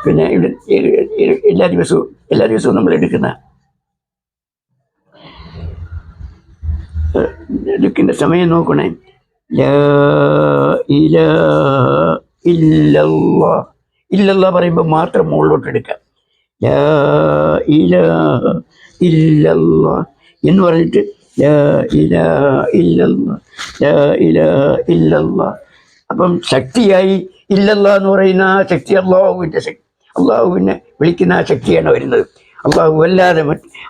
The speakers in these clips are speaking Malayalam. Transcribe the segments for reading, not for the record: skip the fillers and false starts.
പിന്നെ എല്ലാ ദിവസവും നമ്മൾ എടുക്കുന്ന സമയം നോക്കണേ. ലാ ഇലാഹ ഇല്ലല്ലാഹ്. ഇല്ലല്ലാഹ് പറയുമ്പോൾ മാത്രം മുകളിലോട്ട് എടുക്കാം. ലാ ഇലാഹ ഇല്ലല്ലാഹ് എന്ന് പറഞ്ഞിട്ട് ലാ ഇലാഹ ഇല്ലല്ലാഹ്, ലാ ഇലാഹ ഇല്ലല്ലാഹ്. അപ്പം ശക്തിയായി ഇല്ലല്ലാഹ് എന്ന് പറയുന്ന ആ ശക്തി അള്ളാഹുവിൻ്റെ ശക്തി, അള്ളാഹുവിനെ വിളിക്കുന്ന ആ ശക്തിയാണ് വരുന്നത്. അള്ളാഹു അല്ലാതെ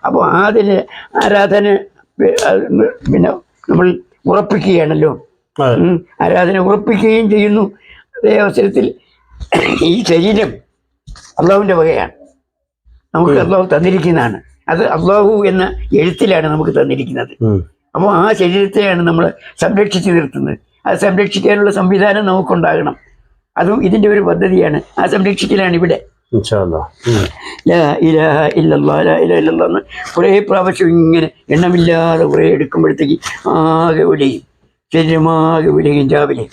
അപ്പോൾ അതിന് ആരാധന പിന്നെ നമ്മൾ ഉറപ്പിക്കുകയാണല്ലോ. ആരാധന ഉറപ്പിക്കുകയും ചെയ്യുന്നു. അതേ അവസരത്തിൽ ഈ ശരീരം അള്ളാഹുവിൻ്റെ വകയാണ്, നമുക്ക് അള്ളാഹു തന്നിരിക്കുന്നതാണ്. അത് അള്ളാഹു എന്ന എഴുത്തിലാണ് നമുക്ക് തന്നിരിക്കുന്നത്. അപ്പോൾ ആ ശരീരത്തെയാണ് നമ്മൾ സംരക്ഷിച്ച് നിർത്തുന്നത്. അത് സംരക്ഷിക്കാനുള്ള സംവിധാനം നമുക്കുണ്ടാകണം. അതും ഇതിൻ്റെ ഒരു പദ്ധതിയാണ്. ആ സംരക്ഷിക്കലാണ് ഇവിടെ. ലാ ഇലാഹ ഇല്ലല്ലാഹ്, ലാ ഇലാഹ ഇല്ലല്ലാഹ് എന്ന് കുറേ പ്രാവശ്യം ഇങ്ങനെ എണ്ണമില്ലാതെ കുറേ എടുക്കുമ്പോഴത്തേക്ക് ആകെ ഉലയും, ശരീരമാകെ ഉലയും. രാവിലെ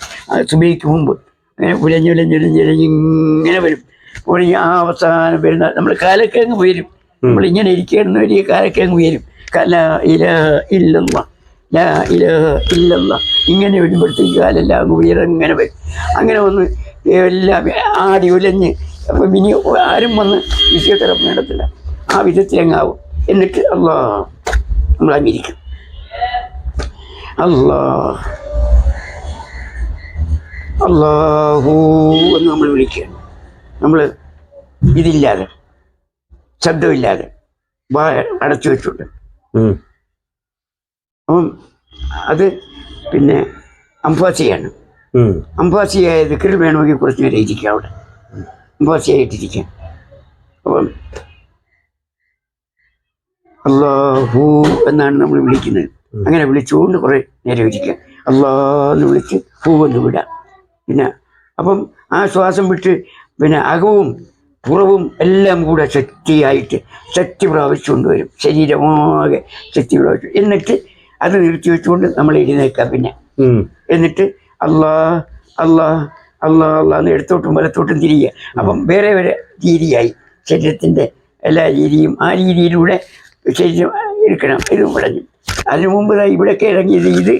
സുബഹിക്ക് മുമ്പ് അങ്ങനെ ഉലഞ്ഞുലഞ്ഞുലഞ്ഞുലഞ്ഞിങ്ങനെ വരും. ഉലഞ്ഞ് ആ അവസാനം വരുന്ന നമ്മൾ കാലൊക്കെ അങ്ങ് ഉയരും. നമ്മളിങ്ങനെ ഇരിക്കുകയാണെന്ന് വലിയ കാലൊക്കെ അങ്ങ് ഉയരും. ലാ ഇലാഹ ഇല്ലല്ലാഹ്, ലാ ഇലാഹ ഇല്ലല്ലാഹ് ഇങ്ങനെ വരുമ്പോഴത്തേക്ക് കാലെല്ലാം അങ്ങ് ഉയരങ്ങനെ വരും. അങ്ങനെ വന്ന് എല്ലാം ആടി ഉലഞ്ഞ് അപ്പം ഇനി ആരും വന്ന് ഫിസിയോതെറാപ്പി നടത്തില്ല. ആ വിധത്തിലങ്ങാവും. എന്നിട്ട് നമ്മൾ അങ്ങിരിക്കും. അല്ലാഹു എന്ന് നമ്മൾ വിളിക്കുകയാണ്. നമ്മൾ ഇതില്ലാതെ, ശബ്ദമില്ലാതെ, അടച്ചു വെച്ചുകൊണ്ട്. അപ്പം അത് പിന്നെ അംഫാസിയാണ്. അംഫാസിയായ ദിക്ർ വേണമെങ്കിൽ കുറച്ച് നേരം ഇരിക്കാം അവിടെ, അംഫാസിയായിട്ടിരിക്കാം. അപ്പം അല്ലാഹു എന്നാണ് നമ്മൾ വിളിക്കുന്നത്. അങ്ങനെ വിളിച്ചുകൊണ്ട് കുറേ നേരം ഇരിക്കുക. അല്ലാന്ന് വിളിച്ച് ഹൂ എന്ന് വിടാം. പിന്നെ അപ്പം ആ ശ്വാസം വിട്ട് പിന്നെ അകവും പുറവും എല്ലാം കൂടെ ശക്തി പ്രാപിച്ചുകൊണ്ട് വരും. ശരീരമാകെ ശക്തി പ്രാപിച്ചു. എന്നിട്ട് അത് നിർത്തി വെച്ചുകൊണ്ട് നമ്മൾ എഴുന്നേൽക്കാം. പിന്നെ എന്നിട്ട് അല്ലാഹ് അല്ലാഹ് അല്ലാഹ് അല്ലാഹ് എന്ന് ഇടത്തോട്ടും വലത്തോട്ടും തിരിയുക. അപ്പം വേറെ വേറെ രീതിയായി ശരീരത്തിൻ്റെ എല്ലാ രീതിയും. ആ രീതിയിലൂടെ ശരീരം എടുക്കണം. ഇത് വിളഞ്ഞു. അതിനു മുമ്പ് ഇവിടെയൊക്കെ ഇറങ്ങിയത് ഇത്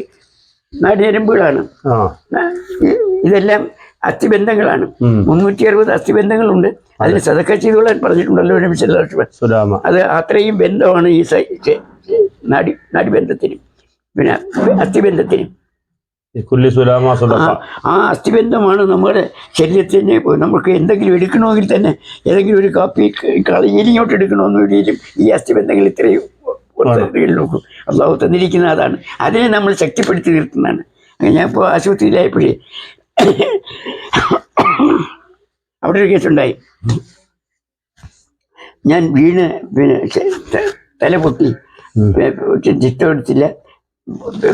നാടിഞരമ്പുകളാണ്. ഇതെല്ലാം അസ്ഥിബന്ധങ്ങളാണ്. 360 അസ്ഥിബന്ധങ്ങളുണ്ട്. അതിന് സദക്ക ചെയ്തുകൊള്ളാൻ പറഞ്ഞിട്ടുണ്ടല്ലോ നബി സല്ലല്ലാഹു അലൈഹി വസല്ലം. അത് അത്രയും ബന്ധമാണ് ഈ നാഡിബന്ധത്തിനും പിന്നെ അസ്ഥിബന്ധത്തിനും. ആ അസ്ഥിബന്ധമാണ് നമ്മുടെ ശരീരത്തിന്. നമുക്ക് എന്തെങ്കിലും എടുക്കണമെങ്കിൽ തന്നെ, ഏതെങ്കിലും ഒരു കാപ്പി ഇനിയോട്ട് എടുക്കണമെന്നുണ്ടെങ്കിലും ഈ അസ്ഥിബന്ധങ്ങൾ ഇത്രയും നോക്കും. അള്ളാഹു തന്നിരിക്കുന്ന അതാണ്. അതിനെ നമ്മൾ ശക്തിപ്പെടുത്തി നിർത്തുന്നതാണ്. ഞാൻ ഇപ്പോൾ ആശുപത്രിയിലായപ്പോഴേ അവിടെ ഒരു കേസുണ്ടായി. ഞാൻ വീണ് പിന്നെ തല പൊട്ടി, ചിത്രമെടുത്തില്ല,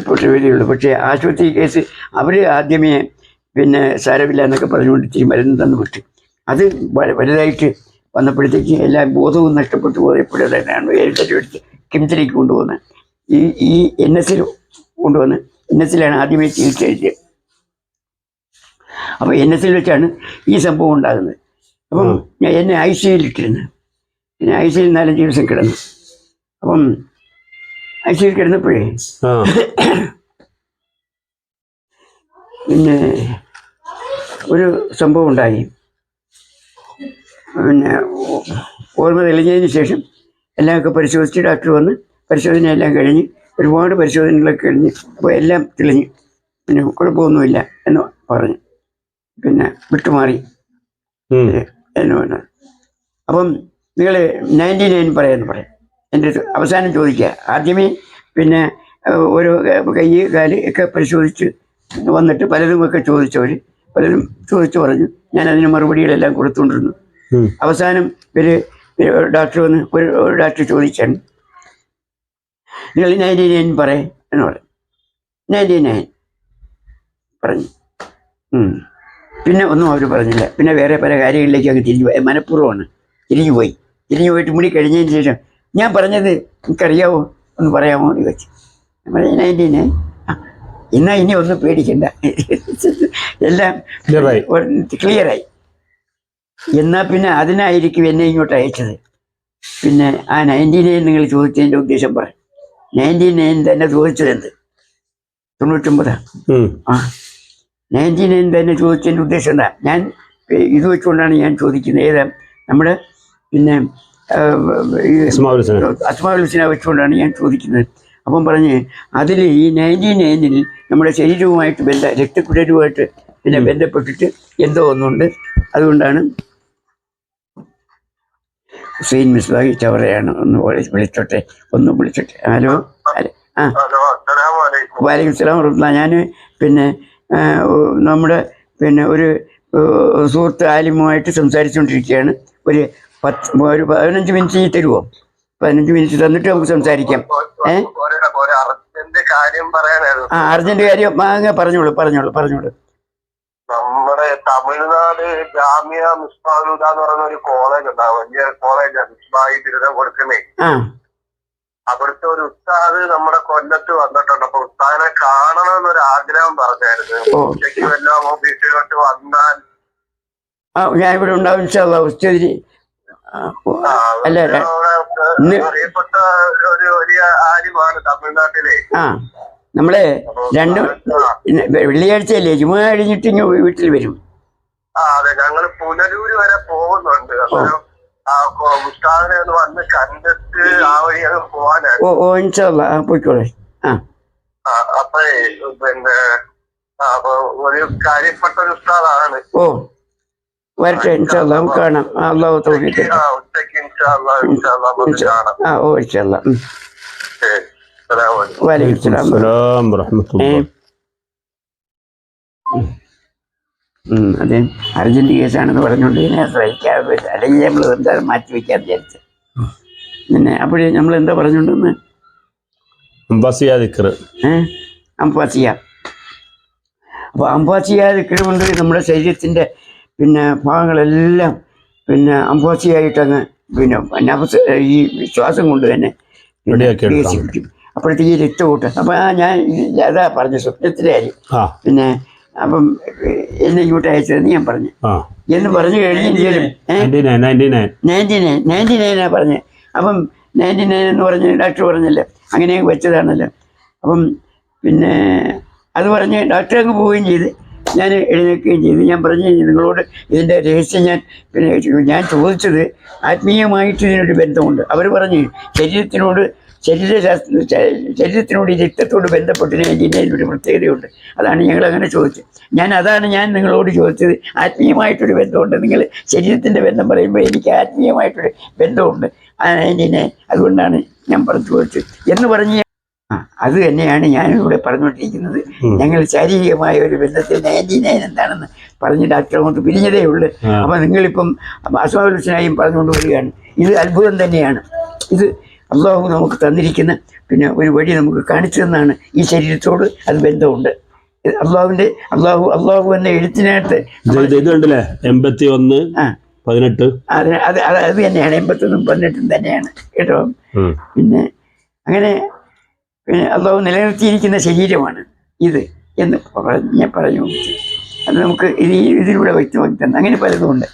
പൊട്ടുവേദിയുള്ളൂ. പക്ഷേ ആശുപത്രി കേസ് അവർ ആദ്യമേ പിന്നെ സാരമില്ല എന്നൊക്കെ പറഞ്ഞുകൊണ്ട് ഇത്തിരി മരുന്ന് തന്നു വിട്ടു. അത് വലുതായിട്ട് വന്നപ്പോഴത്തേക്ക് എല്ലാ ബോധവും നഷ്ടപ്പെട്ടു പോയപ്പോഴാണ് എടുത്ത് കിംസിലേക്ക് കൊണ്ടുപോകുന്നത്. ഈ NS കൊണ്ടുവന്ന് NSലാണ് ആദ്യമേ ചികിത്സ കഴിച്ചത്. അപ്പോൾ NS വെച്ചാണ് ഈ സംഭവം ഉണ്ടാകുന്നത്. അപ്പം എന്നെ ICUയിലിട്ടിരുന്നു. പിന്നെ ICUയിൽ 4-5 ദിവസം കിടന്നു. അപ്പം ICUയിൽ കിടന്നപ്പോഴേ പിന്നെ ഒരു സംഭവം ഉണ്ടായി. പിന്നെ ഓർമ്മ തെളിഞ്ഞതിന് ശേഷം എല്ലാമൊക്കെ പരിശോധിച്ച് ഡോക്ടർ വന്ന് പരിശോധനയെല്ലാം കഴിഞ്ഞ് ഒരുപാട് പരിശോധനകളൊക്കെ കഴിഞ്ഞ് അപ്പോൾ എല്ലാം തെളിഞ്ഞ് പിന്നെ കുഴപ്പമൊന്നുമില്ല എന്ന് പറഞ്ഞു. പിന്നെ വിട്ടുമാറി എന്ന് പറഞ്ഞു. അപ്പം നിങ്ങൾ 99 പറയാമെന്ന് പറയാം. എൻ്റെ അവസാനം ചോദിക്കുക. ആദ്യമേ പിന്നെ ഓരോ കൈ കാല് ഒക്കെ പരിശോധിച്ച് വന്നിട്ട് പലതുമൊക്കെ പലരും ചോദിച്ചു പറഞ്ഞു. ഞാൻ അതിന് മറുപടികളെല്ലാം കൊടുത്തുകൊണ്ടിരുന്നു. അവസാനം ഒരു ഡോക്ടർ വന്ന് ഒരു ഡോക്ടർ ചോദിച്ചാണ്, നിങ്ങൾ 99 പറയേ എന്ന് പറഞ്ഞു. 99 പറഞ്ഞു. പിന്നെ ഒന്നും അവർ പറഞ്ഞില്ല. പിന്നെ വേറെ പല കാര്യങ്ങളിലേക്ക് അങ്ങ് തിരിഞ്ഞു പോയി. മനഃപൂർവ്വമാണ് തിരിഞ്ഞു പോയിട്ട് മുടി കഴിഞ്ഞതിന് ശേഷം ഞാൻ പറഞ്ഞത് എനിക്കറിയാവോ ഒന്ന് പറയാമോ എന്ന് ചോദിച്ചു. ഞാൻ പറഞ്ഞു 99. എന്നാൽ ഇനി ഒന്നും പേടിക്കണ്ട, എല്ലാം ക്ലിയറായി. എന്നാൽ പിന്നെ അതിനായിരിക്കും എന്നെ ഇങ്ങോട്ട് അയച്ചത്. പിന്നെ ആ 99 നിങ്ങൾ ചോദിച്ചതിൻ്റെ ഉദ്ദേശം പറ. 99 തന്നെ ചോദിച്ചത് എന്ത്? 99. ആ 99 തന്നെ ചോദിച്ചതിൻ്റെ ഉദ്ദേശം എന്താ? ഞാൻ ഇത് വെച്ചുകൊണ്ടാണ് ഞാൻ ചോദിക്കുന്നത്. ഏതാ നമ്മുടെ പിന്നെ അസ്മാഉൽ ഹുസ്ന വെച്ചുകൊണ്ടാണ് ഞാൻ ചോദിക്കുന്നത്. അപ്പം പറഞ്ഞ് അതിൽ ഈ 99 നമ്മുടെ ശരീരവുമായിട്ട് രക്തക്കുഴലുമായിട്ട് പിന്നെ ബന്ധപ്പെട്ടിട്ട് എന്തോ ഒന്നുണ്ട്. അതുകൊണ്ടാണ് ഹുസൈൻ മിസ്ബാഹി ചവറയാണ്. ഒന്ന് വിളിച്ചോട്ടെ. ഹലോ. ആ വലൈക്കും സ്സലാം വറഹ്മത്തുള്ളാഹി. ഞാൻ പിന്നെ നമ്മുടെ പിന്നെ ഒരു സുഹൃത്ത് ആലിമുമായിട്ട് സംസാരിച്ചുകൊണ്ടിരിക്കുകയാണ്. ഒരു 15 മിനിറ്റ് തരുമോ? 15 മിനിറ്റ് തന്നിട്ട് നമുക്ക് സംസാരിക്കാം. ആ അർജന്റ് കാര്യം പറഞ്ഞോളൂ. നമ്മുടെ തമിഴ്നാട് ജാമിയ മിസ്ബാഹുൽ ഹുദ എന്ന് പറയുന്ന ഒരു കോളേജ് ഉണ്ടാവും. വലിയ കോളേജാണ് മിസ്ബാഹി ബിരുദം കൊടുക്കുന്നേ. അവിടുത്തെ ഒരു ഉസ്താദ് നമ്മുടെ കൊല്ലത്ത് വന്നിട്ടുണ്ട്. അപ്പൊ ഉസ്താദിനെ കാണണമെന്നൊരു ആഗ്രഹം പറഞ്ഞായിരുന്നു. ഉച്ചയ്ക്ക് വല്ലതും ഓഫീസിലോട്ട് വന്നാൽ ഞാൻ ഇവിടെ ഉണ്ടാവും. അറിയപ്പെട്ട ഒരു വലിയ ആലിമാണ് തമിഴ്നാട്ടിലെ. നമ്മളെ വെള്ളിയാഴ്ചയല്ലേ, ജുമുഅ കഴിഞ്ഞിട്ട് വീട്ടിൽ വരും. അതെ, ഞങ്ങള് പുനലൂര് വരെ പോകുന്നുണ്ട്. ഉസ്താദിനെ ഒന്ന് വന്ന് കണ്ടിട്ട് ആ വഴി അങ്ങ് പോവാനാണ്. പോയിക്കോളെ. അപ്പഴേ പിന്നെ ഒരു കാര്യപ്പെട്ട ഒരു ഉസ്താദാണ്. വരട്ടെ, ഇൻഷാല്ലാ നമുക്ക് കാണാം. അല്ലാഹു തൗഫീഖ്. ഉച്ചയ്ക്ക് കാണാം. ഇൻഷാല്ലാ. വലൈക്കും സലാം വറഹ്മത്തുള്ളാഹി. അതെ, അർജന്റ് കേസാണെന്ന് പറഞ്ഞുകൊണ്ട് ഇതിനെ സഹിക്കാതെ അല്ലെങ്കിൽ നമ്മൾ എന്താ മാറ്റി വയ്ക്കാൻ വിചാരിച്ചത്. പിന്നെ അപ്പോഴേ നമ്മൾ എന്താ പറഞ്ഞുകൊണ്ടെന്ന് അംബാസിയ ദിക്ർ. അംബാസിയ. അപ്പോൾ അംബാസിയ ദിക്ർ കൊണ്ട് നമ്മുടെ ശരീരത്തിൻ്റെ പിന്നെ ഭാഗങ്ങളെല്ലാം പിന്നെ അംബാസിയായിട്ടങ്ങ് പിന്നെ നഫ്സ് ഈ ശ്വാസം കൊണ്ട് തന്നെ വികസിപ്പിക്കും. അപ്പോഴത്തേക്ക് ഈ രക്തകൂട്ട്. അപ്പം ഞാൻ അതാ പറഞ്ഞ സ്വപ്നത്തിലെ കാര്യം. പിന്നെ അപ്പം എന്നെ ഇങ്ങോട്ട് അയച്ചതെന്ന് ഞാൻ പറഞ്ഞു. എന്ന് പറഞ്ഞു കഴിഞ്ഞെങ്കിലും 99 പറഞ്ഞ്. അപ്പം 99 എന്ന് പറഞ്ഞ് ഡോക്ടർ പറഞ്ഞല്ലോ, അങ്ങനെ വെച്ചതാണല്ലോ. അപ്പം പിന്നെ അത് പറഞ്ഞ് ഡോക്ടർ അങ്ങ് പോവുകയും ചെയ്ത്, ഞാൻ എഴുന്നേൽക്കുകയും ചെയ്തു. ഞാൻ പറഞ്ഞു നിങ്ങളോട് ഇതിൻ്റെ രഹസ്യം ഞാൻ ചോദിച്ചത് ആത്മീയമായിട്ട് ഇതിനൊരു ബന്ധമുണ്ട്. അവർ പറഞ്ഞു ശരീരത്തിനോട് ഈ രക്തത്തോട് ബന്ധപ്പെട്ട് ഇതിനൊരു പ്രത്യേകതയുണ്ട്. അതാണ് ഞങ്ങളങ്ങനെ ചോദിച്ചത്. അതാണ് ഞാൻ നിങ്ങളോട് ചോദിച്ചത്. ആത്മീയമായിട്ടൊരു ബന്ധമുണ്ട്. നിങ്ങൾ ശരീരത്തിൻ്റെ ബന്ധം പറയുമ്പോൾ എനിക്ക് ആത്മീയമായിട്ടൊരു ബന്ധമുണ്ട്. അതുകൊണ്ടാണ് ഞാൻ ചോദിച്ചത് എന്ന് പറഞ്ഞ് അത് തന്നെയാണ് ഞാനിവിടെ പറഞ്ഞുകൊണ്ടിരിക്കുന്നത്. ഞങ്ങൾ ശാരീരികമായ ഒരു ബന്ധത്തിൽ 99 എന്താണെന്ന് പറഞ്ഞ് ഡോക്ടറെ കൊണ്ട് പിരിഞ്ഞതേ ഉള്ളൂ. അപ്പം നിങ്ങളിപ്പം അസ്മാഉൽ ഹുസ്നയും പറഞ്ഞുകൊണ്ട് വരികയാണ്. ഇത് അത്ഭുതം തന്നെയാണ്. ഇത് അള്ളാഹു നമുക്ക് തന്നിരിക്കുന്ന പിന്നെ ഒരു വഴി നമുക്ക് കാണിച്ചു തന്നാണ്. ഈ ശരീരത്തോട് അത് ബന്ധമുണ്ട്. അള്ളാഹു എന്ന എഴുത്തിനകത്ത് ഇത് കണ്ടില്ലേ 81:18. അത് തന്നെയാണ് 81-18 തന്നെയാണ് കേട്ടോ. പിന്നെ അങ്ങനെ അള്ളാഹു നിലനിർത്തിയിരിക്കുന്ന ശരീരമാണ് ഇത് എന്ന് പറഞ്ഞു. അത് നമുക്ക് ഇതിലൂടെ വ്യക്തമാക്കി തന്നെ. അങ്ങനെ പലതും ഉണ്ട്.